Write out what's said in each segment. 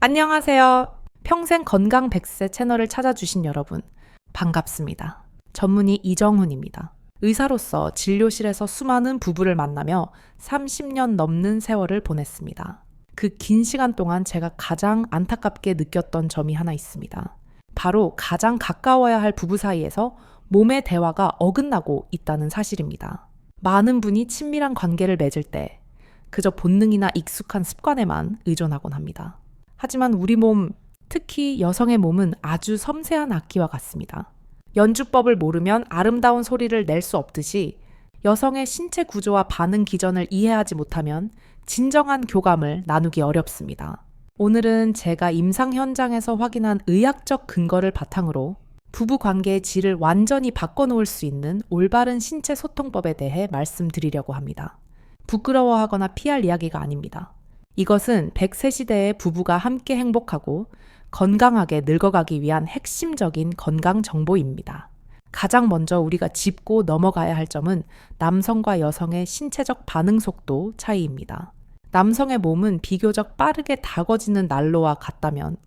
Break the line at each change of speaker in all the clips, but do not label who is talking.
안녕하세요. 평생 건강 100세 채널을 찾아주신 여러분, 반갑습니다. 전문의 이정훈입니다. 의사로서 진료실에서 수많은 부부를 만나며 30년 넘는 세월을 보냈습니다. 그 긴 시간 동안 제가 가장 안타깝게 느꼈던 점이 하나 있습니다. 바로 가장 가까워야 할 부부 사이에서 몸의 대화가 어긋나고 있다는 사실입니다. 많은 분이 친밀한 관계를 맺을 때 그저 본능이나 익숙한 습관에만 의존하곤 합니다. 하지만 우리 몸, 특히 여성의 몸은 아주 섬세한 악기와 같습니다. 연주법을 모르면 아름다운 소리를 낼 수 없듯이 여성의 신체 구조와 반응 기전을 이해하지 못하면 진정한 교감을 나누기 어렵습니다. 오늘은 제가 임상 현장에서 확인한 의학적 근거를 바탕으로 부부 관계의 질을 완전히 바꿔놓을 수 있는 올바른 신체 소통법에 대해 말씀드리려고 합니다. 부끄러워하거나 피할 이야기가 아닙니다. 이것은 100세 시대의 부부가 함께 행복하고 건강하게 늙어가기 위한 핵심적인 건강 정보입니다. 가장 먼저 우리가 짚고 넘어가야 할 점은 남성과 여성의 신체적 반응 속도 차이입니다. 남성의 몸은 비교적 빠르게 다궈지는 난로와 같다면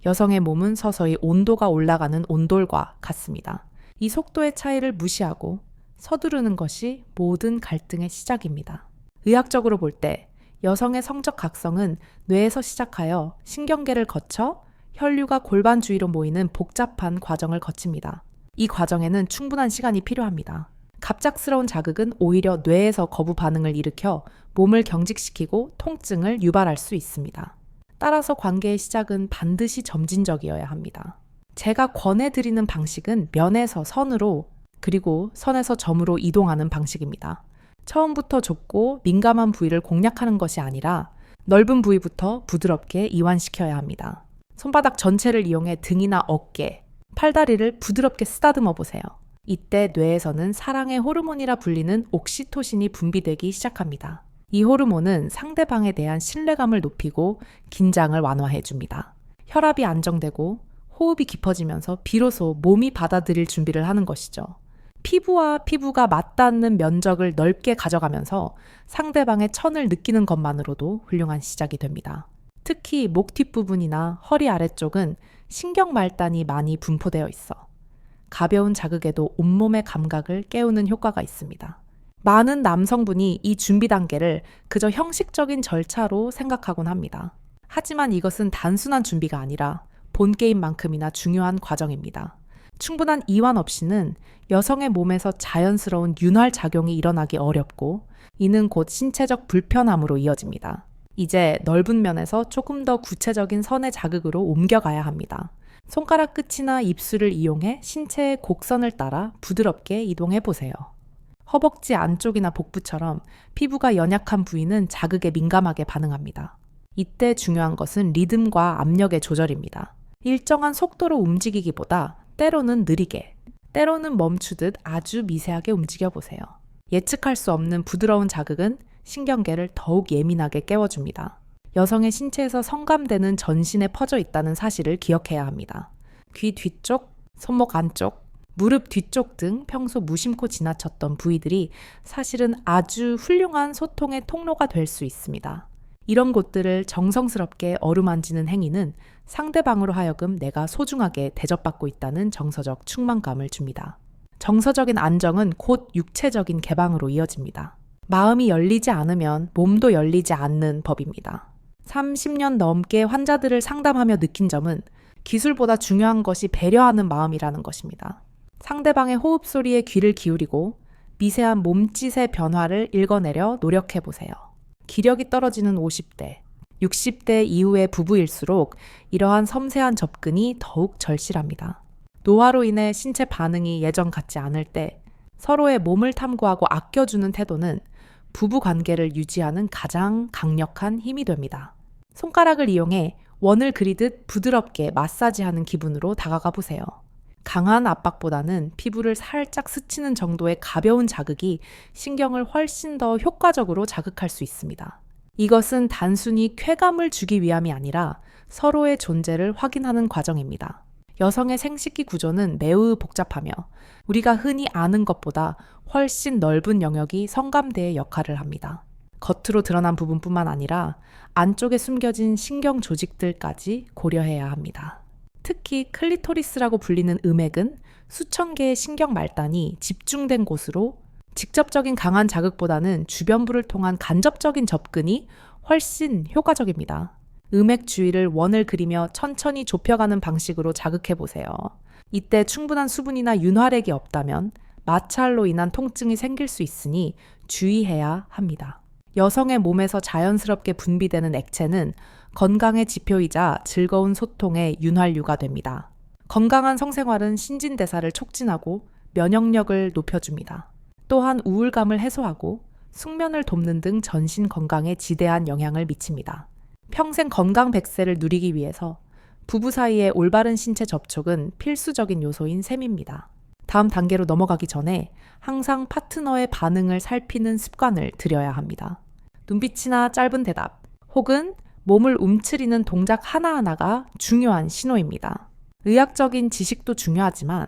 여성의 몸은 서서히 온도가 올라가는 온돌과 같습니다. 이 속도의 차이를 무시하고 서두르는 것이 모든 갈등의 시작입니다. 의학적으로 볼 때 여성의 성적 각성은 뇌에서 시작하여 신경계를 거쳐 혈류가 골반 주위로 모이는 복잡한 과정을 거칩니다. 이 과정에는 충분한 시간이 필요합니다. 갑작스러운 자극은 오히려 뇌에서 거부 반응을 일으켜 몸을 경직시키고 통증을 유발할 수 있습니다. 따라서 관계의 시작은 반드시 점진적이어야 합니다. 제가 권해드리는 방식은 면에서 선으로 그리고 선에서 점으로 이동하는 방식입니다. 처음부터 좁고 민감한 부위를 공략하는 것이 아니라 넓은 부위부터 부드럽게 이완시켜야 합니다. 손바닥 전체를 이용해 등이나 어깨, 팔다리를 부드럽게 쓰다듬어 보세요. 이때 뇌에서는 사랑의 호르몬이라 불리는 옥시토신이 분비되기 시작합니다. 이 호르몬은 상대방에 대한 신뢰감을 높이고 긴장을 완화해 줍니다. 혈압이 안정되고 호흡이 깊어지면서 비로소 몸이 받아들일 준비를 하는 것이죠. 피부와 피부가 맞닿는 면적을 넓게 가져가면서 상대방의 천을 느끼는 것만으로도 훌륭한 시작이 됩니다. 특히 목 뒷부분이나 허리 아래쪽은 신경 말단이 많이 분포되어 있어 가벼운 자극에도 온몸의 감각을 깨우는 효과가 있습니다. 많은 남성분이 이 준비 단계를 그저 형식적인 절차로 생각하곤 합니다. 하지만 이것은 단순한 준비가 아니라 본 게임만큼이나 중요한 과정입니다. 충분한 이완 없이는 여성의 몸에서 자연스러운 윤활 작용이 일어나기 어렵고 이는 곧 신체적 불편함으로 이어집니다. 이제 넓은 면에서 조금 더 구체적인 선의 자극으로 옮겨가야 합니다. 손가락 끝이나 입술을 이용해 신체의 곡선을 따라 부드럽게 이동해 보세요. 허벅지 안쪽이나 복부처럼 피부가 연약한 부위는 자극에 민감하게 반응합니다. 이때 중요한 것은 리듬과 압력의 조절입니다. 일정한 속도로 움직이기보다 때로는 느리게, 때로는 멈추듯 아주 미세하게 움직여 보세요. 예측할 수 없는 부드러운 자극은 신경계를 더욱 예민하게 깨워줍니다. 여성의 신체에서 성감되는 전신에 퍼져 있다는 사실을 기억해야 합니다. 귀 뒤쪽, 손목 안쪽, 무릎 뒤쪽 등 평소 무심코 지나쳤던 부위들이 사실은 아주 훌륭한 소통의 통로가 될 수 있습니다. 이런 곳들을 정성스럽게 어루만지는 행위는 상대방으로 하여금 내가 소중하게 대접받고 있다는 정서적 충만감을 줍니다. 정서적인 안정은 곧 육체적인 개방으로 이어집니다. 마음이 열리지 않으면 몸도 열리지 않는 법입니다. 30년 넘게 환자들을 상담하며 느낀 점은 기술보다 중요한 것이 배려하는 마음이라는 것입니다. 상대방의 호흡 소리에 귀를 기울이고 미세한 몸짓의 변화를 읽어내려 노력해보세요. 기력이 떨어지는 50대, 60대 이후의 부부일수록 이러한 섬세한 접근이 더욱 절실합니다. 노화로 인해 신체 반응이 예전 같지 않을 때 서로의 몸을 탐구하고 아껴주는 태도는 부부 관계를 유지하는 가장 강력한 힘이 됩니다. 손가락을 이용해 원을 그리듯 부드럽게 마사지하는 기분으로 다가가 보세요. 강한 압박보다는 피부를 살짝 스치는 정도의 가벼운 자극이 신경을 훨씬 더 효과적으로 자극할 수 있습니다. 이것은 단순히 쾌감을 주기 위함이 아니라 서로의 존재를 확인하는 과정입니다. 여성의 생식기 구조는 매우 복잡하며 우리가 흔히 아는 것보다 훨씬 넓은 영역이 성감대의 역할을 합니다. 겉으로 드러난 부분뿐만 아니라 안쪽에 숨겨진 신경 조직들까지 고려해야 합니다. 특히 클리토리스라고 불리는 음액은 수천 개의 신경 말단이 집중된 곳으로 직접적인 강한 자극보다는 주변부를 통한 간접적인 접근이 훨씬 효과적입니다. 음액 주위를 원을 그리며 천천히 좁혀가는 방식으로 자극해 보세요. 이때 충분한 수분이나 윤활액이 없다면 마찰로 인한 통증이 생길 수 있으니 주의해야 합니다. 여성의 몸에서 자연스럽게 분비되는 액체는 건강의 지표이자 즐거운 소통의 윤활유가 됩니다. 건강한 성생활은 신진대사를 촉진하고 면역력을 높여줍니다. 또한 우울감을 해소하고 숙면을 돕는 등 전신 건강에 지대한 영향을 미칩니다. 평생 건강 100세를 누리기 위해서 부부 사이의 올바른 신체 접촉은 필수적인 요소인 셈입니다. 다음 단계로 넘어가기 전에 항상 파트너의 반응을 살피는 습관을 들여야 합니다. 눈빛이나 짧은 대답, 혹은 몸을 움츠리는 동작 하나하나가 중요한 신호입니다. 의학적인 지식도 중요하지만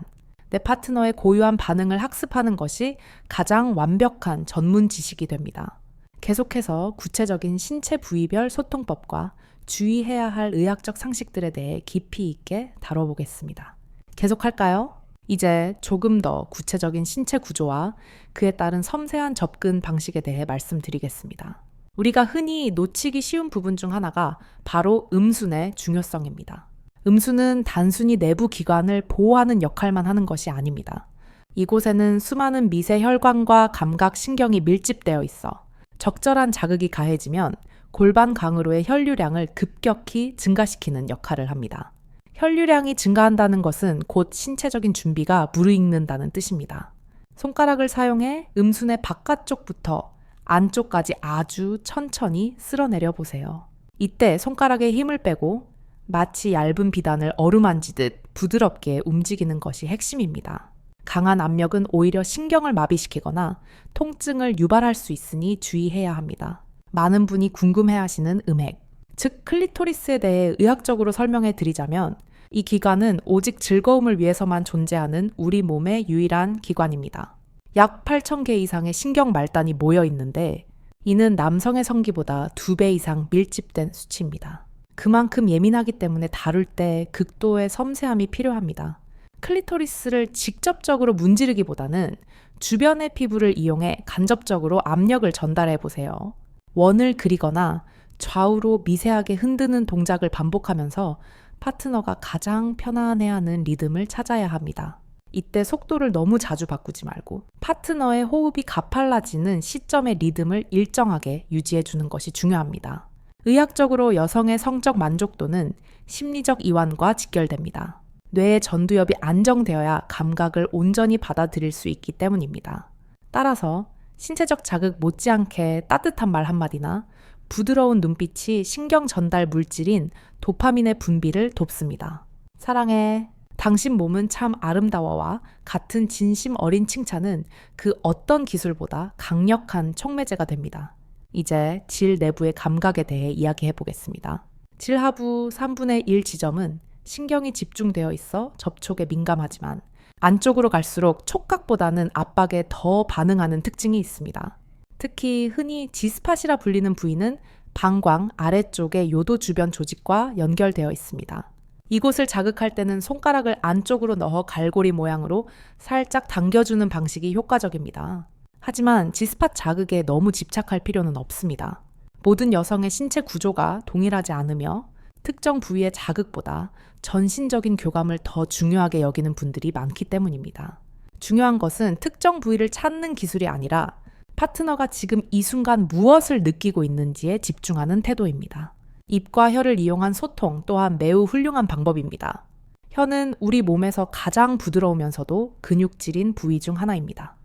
내 파트너의 고유한 반응을 학습하는 것이 가장 완벽한 전문 지식이 됩니다. 계속해서 구체적인 신체 부위별 소통법과 주의해야 할 의학적 상식들에 대해 깊이 있게 다뤄보겠습니다. 계속할까요? 이제 조금 더 구체적인 신체 구조와 그에 따른 섬세한 접근 방식에 대해 말씀드리겠습니다. 우리가 흔히 놓치기 쉬운 부분 중 하나가 바로 음순의 중요성입니다. 음순은 단순히 내부 기관을 보호하는 역할만 하는 것이 아닙니다. 이곳에는 수많은 미세 혈관과 감각 신경이 밀집되어 있어 적절한 자극이 가해지면 골반 강으로의 혈류량을 급격히 증가시키는 역할을 합니다. 혈류량이 증가한다는 것은 곧 신체적인 준비가 무르익는다는 뜻입니다. 손가락을 사용해 음순의 바깥쪽부터 안쪽까지 아주 천천히 쓸어내려 보세요. 이때 손가락에 힘을 빼고 마치 얇은 비단을 어루만지듯 부드럽게 움직이는 것이 핵심입니다. 강한 압력은 오히려 신경을 마비시키거나 통증을 유발할 수 있으니 주의해야 합니다. 많은 분이 궁금해하시는 음액, 즉 클리토리스에 대해 의학적으로 설명해 드리자면 이 기관은 오직 즐거움을 위해서만 존재하는 우리 몸의 유일한 기관입니다. 약 8,000개 이상의 신경 말단이 모여 있는데 이는 남성의 성기보다 2배 이상 밀집된 수치입니다. 그만큼 예민하기 때문에 다룰 때 극도의 섬세함이 필요합니다. 클리토리스를 직접적으로 문지르기보다는 주변의 피부를 이용해 간접적으로 압력을 전달해 보세요. 원을 그리거나 좌우로 미세하게 흔드는 동작을 반복하면서 파트너가 가장 편안해하는 리듬을 찾아야 합니다. 이때 속도를 너무 자주 바꾸지 말고 파트너의 호흡이 가팔라지는 시점의 리듬을 일정하게 유지해 주는 것이 중요합니다. 의학적으로 여성의 성적 만족도는 심리적 이완과 직결됩니다. 뇌의 전두엽이 안정되어야 감각을 온전히 받아들일 수 있기 때문입니다. 따라서 신체적 자극 못지않게 따뜻한 말 한마디나 부드러운 눈빛이 신경 전달 물질인 도파민의 분비를 돕습니다. 사랑해. 당신 몸은 참 아름다워와 같은 진심 어린 칭찬은 그 어떤 기술보다 강력한 촉매제가 됩니다. 이제 질 내부의 감각에 대해 이야기해 보겠습니다. 질 하부 3분의 1 지점은 신경이 집중되어 있어 접촉에 민감하지만 안쪽으로 갈수록 촉각보다는 압박에 더 반응하는 특징이 있습니다. 특히 흔히 G스팟이라 불리는 부위는 방광 아래쪽의 요도 주변 조직과 연결되어 있습니다. 이곳을 자극할 때는 손가락을 안쪽으로 넣어 갈고리 모양으로 살짝 당겨주는 방식이 효과적입니다. 하지만 G스팟 자극에 너무 집착할 필요는 없습니다. 모든 여성의 신체 구조가 동일하지 않으며 특정 부위의 자극보다 전신적인 교감을 더 중요하게 여기는 분들이 많기 때문입니다. 중요한 것은 특정 부위를 찾는 기술이 아니라 파트너가 지금 이 순간 무엇을 느끼고 있는지에 집중하는 태도입니다. 입과 혀를 이용한 소통 또한 매우 훌륭한 방법입니다. 혀는 우리 몸에서 가장 부드러우면서도 근육질인 부위 중 하나입니다.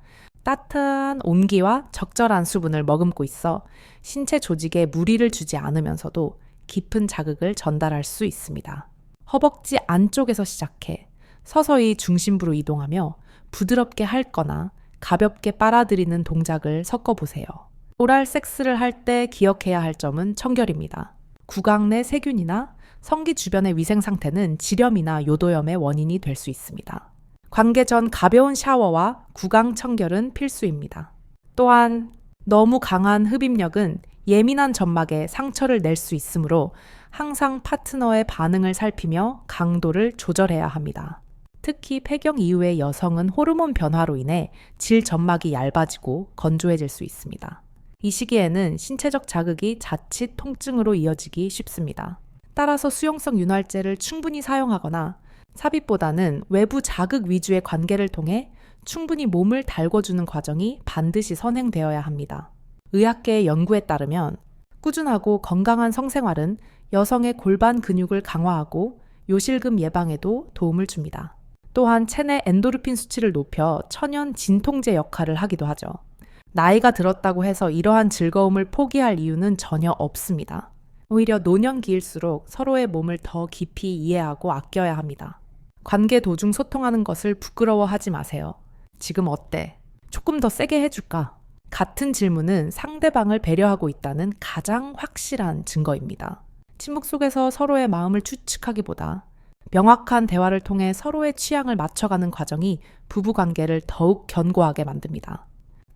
따뜻한 온기와 적절한 수분을 머금고 있어 신체 조직에 무리를 주지 않으면서도 깊은 자극을 전달할 수 있습니다. 허벅지 안쪽에서 시작해 서서히 중심부로 이동하며 부드럽게 핥거나 가볍게 빨아들이는 동작을 섞어보세요. 오랄 섹스를 할 때 기억해야 할 점은 청결입니다. 구강 내 세균이나 성기 주변의 위생 상태는 지렴이나 요도염의 원인이 될 수 있습니다. 관계 전 가벼운 샤워와 구강 청결은 필수입니다. 또한 너무 강한 흡입력은 예민한 점막에 상처를 낼 수 있으므로 항상 파트너의 반응을 살피며 강도를 조절해야 합니다. 특히 폐경 이후의 여성은 호르몬 변화로 인해 질 점막이 얇아지고 건조해질 수 있습니다. 이 시기에는 신체적 자극이 자칫 통증으로 이어지기 쉽습니다. 따라서 수용성 윤활제를 충분히 사용하거나 삽입보다는 외부 자극 위주의 관계를 통해 충분히 몸을 달궈주는 과정이 반드시 선행되어야 합니다. 의학계의 연구에 따르면 꾸준하고 건강한 성생활은 여성의 골반 근육을 강화하고 요실금 예방에도 도움을 줍니다. 또한 체내 엔도르핀 수치를 높여 천연 진통제 역할을 하기도 하죠. 나이가 들었다고 해서 이러한 즐거움을 포기할 이유는 전혀 없습니다. 오히려 노년기일수록 서로의 몸을 더 깊이 이해하고 아껴야 합니다. 관계 도중 소통하는 것을 부끄러워하지 마세요. 지금 어때? 조금 더 세게 해줄까? 같은 질문은 상대방을 배려하고 있다는 가장 확실한 증거입니다. 침묵 속에서 서로의 마음을 추측하기보다 명확한 대화를 통해 서로의 취향을 맞춰가는 과정이 부부관계를 더욱 견고하게 만듭니다.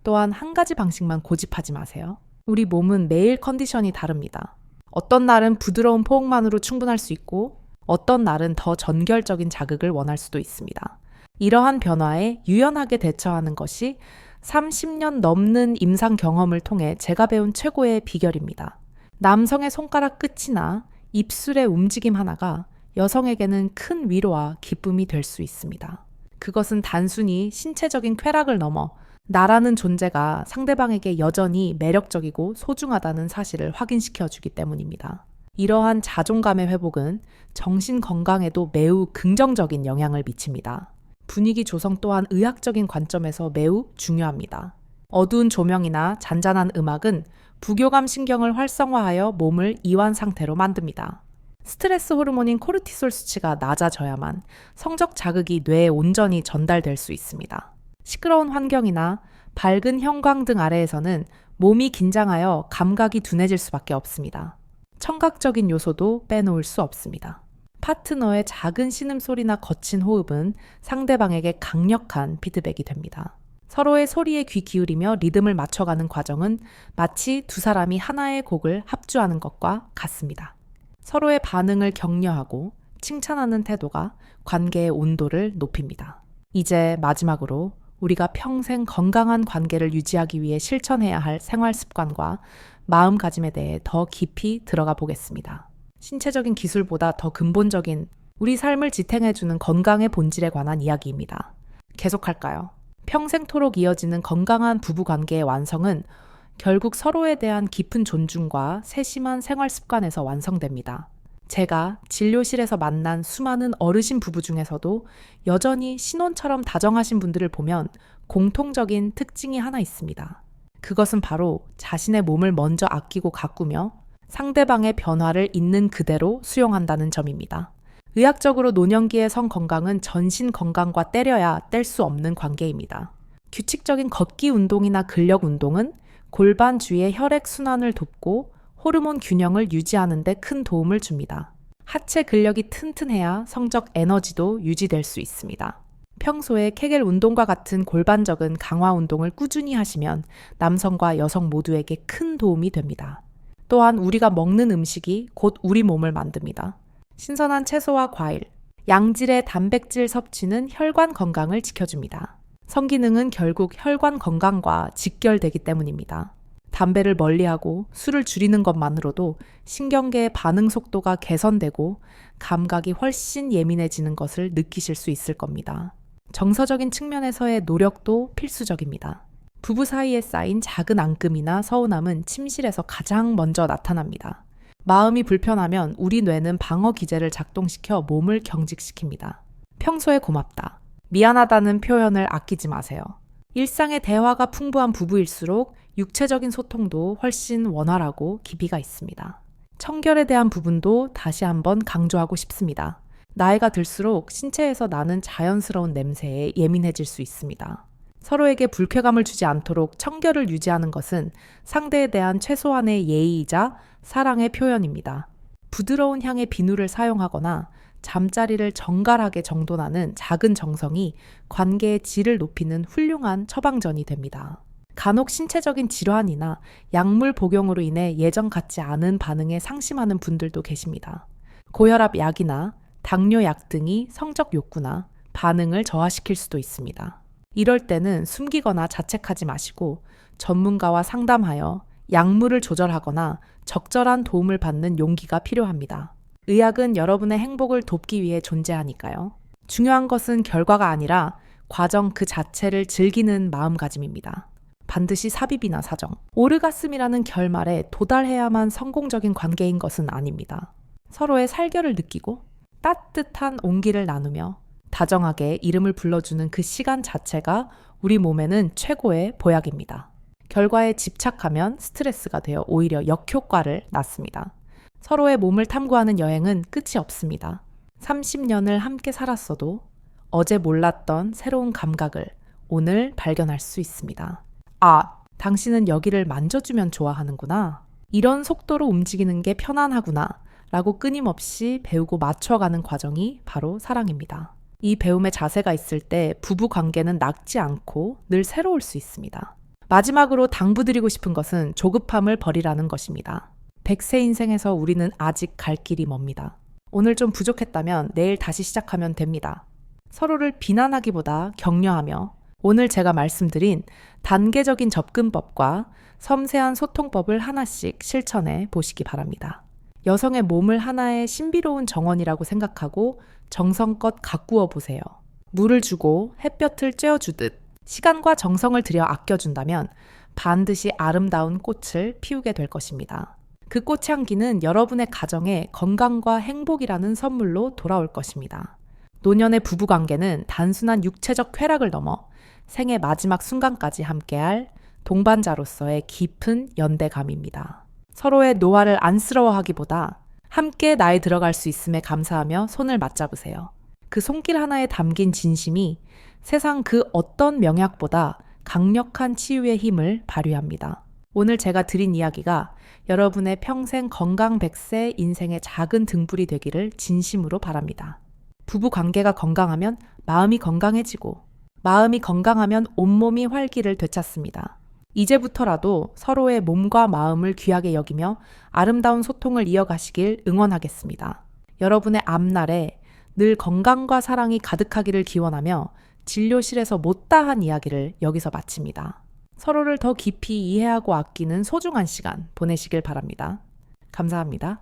또한 한 가지 방식만 고집하지 마세요. 우리 몸은 매일 컨디션이 다릅니다. 어떤 날은 부드러운 포옹만으로 충분할 수 있고 어떤 날은 더 전결적인 자극을 원할 수도 있습니다. 이러한 변화에 유연하게 대처하는 것이 30년 넘는 임상 경험을 통해 제가 배운 최고의 비결입니다. 남성의 손가락 끝이나 입술의 움직임 하나가 여성에게는 큰 위로와 기쁨이 될 수 있습니다. 그것은 단순히 신체적인 쾌락을 넘어 나라는 존재가 상대방에게 여전히 매력적이고 소중하다는 사실을 확인시켜주기 때문입니다. 이러한 자존감의 회복은 정신 건강에도 매우 긍정적인 영향을 미칩니다. 분위기 조성 또한 의학적인 관점에서 매우 중요합니다. 어두운 조명이나 잔잔한 음악은 부교감 신경을 활성화하여 몸을 이완 상태로 만듭니다. 스트레스 호르몬인 코르티솔 수치가 낮아져야만 성적 자극이 뇌에 온전히 전달될 수 있습니다. 시끄러운 환경이나 밝은 형광 등 아래에서는 몸이 긴장하여 감각이 둔해질 수밖에 없습니다. 청각적인 요소도 빼놓을 수 없습니다. 파트너의 작은 신음소리나 거친 호흡은 상대방에게 강력한 피드백이 됩니다. 서로의 소리에 귀 기울이며 리듬을 맞춰가는 과정은 마치 두 사람이 하나의 곡을 합주하는 것과 같습니다. 서로의 반응을 격려하고 칭찬하는 태도가 관계의 온도를 높입니다. 이제 마지막으로 우리가 평생 건강한 관계를 유지하기 위해 실천해야 할 생활 습관과 마음가짐에 대해 더 깊이 들어가 보겠습니다. 신체적인 기술보다 더 근본적인 우리 삶을 지탱해주는 건강의 본질에 관한 이야기입니다. 계속할까요? 평생토록 이어지는 건강한 부부관계의 완성은 결국 서로에 대한 깊은 존중과 세심한 생활 습관에서 완성됩니다. 제가 진료실에서 만난 수많은 어르신 부부 중에서도 여전히 신혼처럼 다정하신 분들을 보면 공통적인 특징이 하나 있습니다. 그것은 바로 자신의 몸을 먼저 아끼고 가꾸며 상대방의 변화를 있는 그대로 수용한다는 점입니다. 의학적으로 노년기의 성 건강은 전신 건강과 때려야 뗄 수 없는 관계입니다. 규칙적인 걷기 운동이나 근력 운동은 골반 주위의 혈액 순환을 돕고 호르몬 균형을 유지하는 데 큰 도움을 줍니다. 하체 근력이 튼튼해야 성적 에너지도 유지될 수 있습니다. 평소에 케겔 운동과 같은 골반적인 강화 운동을 꾸준히 하시면 남성과 여성 모두에게 큰 도움이 됩니다. 또한 우리가 먹는 음식이 곧 우리 몸을 만듭니다. 신선한 채소와 과일, 양질의 단백질 섭취는 혈관 건강을 지켜줍니다. 성기능은 결국 혈관 건강과 직결되기 때문입니다. 담배를 멀리하고 술을 줄이는 것만으로도 신경계의 반응 속도가 개선되고 감각이 훨씬 예민해지는 것을 느끼실 수 있을 겁니다. 정서적인 측면에서의 노력도 필수적입니다. 부부 사이에 쌓인 작은 앙금이나 서운함은 침실에서 가장 먼저 나타납니다. 마음이 불편하면 우리 뇌는 방어 기제를 작동시켜 몸을 경직시킵니다. 평소에 고맙다, 미안하다는 표현을 아끼지 마세요. 일상의 대화가 풍부한 부부일수록 육체적인 소통도 훨씬 원활하고 깊이가 있습니다. 청결에 대한 부분도 다시 한번 강조하고 싶습니다. 나이가 들수록 신체에서 나는 자연스러운 냄새에 예민해질 수 있습니다. 서로에게 불쾌감을 주지 않도록 청결을 유지하는 것은 상대에 대한 최소한의 예의이자 사랑의 표현입니다. 부드러운 향의 비누를 사용하거나 잠자리를 정갈하게 정돈하는 작은 정성이 관계의 질을 높이는 훌륭한 처방전이 됩니다. 간혹 신체적인 질환이나 약물 복용으로 인해 예전 같지 않은 반응에 상심하는 분들도 계십니다. 고혈압 약이나 당뇨 약 등이 성적 욕구나 반응을 저하시킬 수도 있습니다. 이럴 때는 숨기거나 자책하지 마시고 전문가와 상담하여 약물을 조절하거나 적절한 도움을 받는 용기가 필요합니다. 의학은 여러분의 행복을 돕기 위해 존재하니까요. 중요한 것은 결과가 아니라 과정 그 자체를 즐기는 마음가짐입니다. 반드시 삽입이나 사정, 오르가슴이라는 결말에 도달해야만 성공적인 관계인 것은 아닙니다. 서로의 살결을 느끼고 따뜻한 온기를 나누며 다정하게 이름을 불러주는 그 시간 자체가 우리 몸에는 최고의 보약입니다. 결과에 집착하면 스트레스가 되어 오히려 역효과를 낳습니다. 서로의 몸을 탐구하는 여행은 끝이 없습니다. 30년을 함께 살았어도 어제 몰랐던 새로운 감각을 오늘 발견할 수 있습니다. 아, 당신은 여기를 만져주면 좋아하는구나. 이런 속도로 움직이는 게 편안하구나. 라고 끊임없이 배우고 맞춰가는 과정이 바로 사랑입니다. 이 배움의 자세가 있을 때 부부 관계는 낡지 않고 늘 새로울 수 있습니다. 마지막으로 당부드리고 싶은 것은 조급함을 버리라는 것입니다. 100세 인생에서 우리는 아직 갈 길이 멉니다. 오늘 좀 부족했다면 내일 다시 시작하면 됩니다. 서로를 비난하기보다 격려하며 오늘 제가 말씀드린 단계적인 접근법과 섬세한 소통법을 하나씩 실천해 보시기 바랍니다. 여성의 몸을 하나의 신비로운 정원이라고 생각하고 정성껏 가꾸어 보세요. 물을 주고 햇볕을 쬐어주듯 시간과 정성을 들여 아껴준다면 반드시 아름다운 꽃을 피우게 될 것입니다. 그 꽃의 향기는 여러분의 가정에 건강과 행복이라는 선물로 돌아올 것입니다. 노년의 부부관계는 단순한 육체적 쾌락을 넘어 생의 마지막 순간까지 함께할 동반자로서의 깊은 연대감입니다. 서로의 노화를 안쓰러워하기보다 함께 나이 들어갈 수 있음에 감사하며 손을 맞잡으세요. 그 손길 하나에 담긴 진심이 세상 그 어떤 명약보다 강력한 치유의 힘을 발휘합니다. 오늘 제가 드린 이야기가 여러분의 평생 건강 100세 인생의 작은 등불이 되기를 진심으로 바랍니다. 부부 관계가 건강하면 마음이 건강해지고 마음이 건강하면 온몸이 활기를 되찾습니다. 이제부터라도 서로의 몸과 마음을 귀하게 여기며 아름다운 소통을 이어가시길 응원하겠습니다. 여러분의 앞날에 늘 건강과 사랑이 가득하기를 기원하며 진료실에서 못다한 이야기를 여기서 마칩니다. 서로를 더 깊이 이해하고 아끼는 소중한 시간 보내시길 바랍니다. 감사합니다.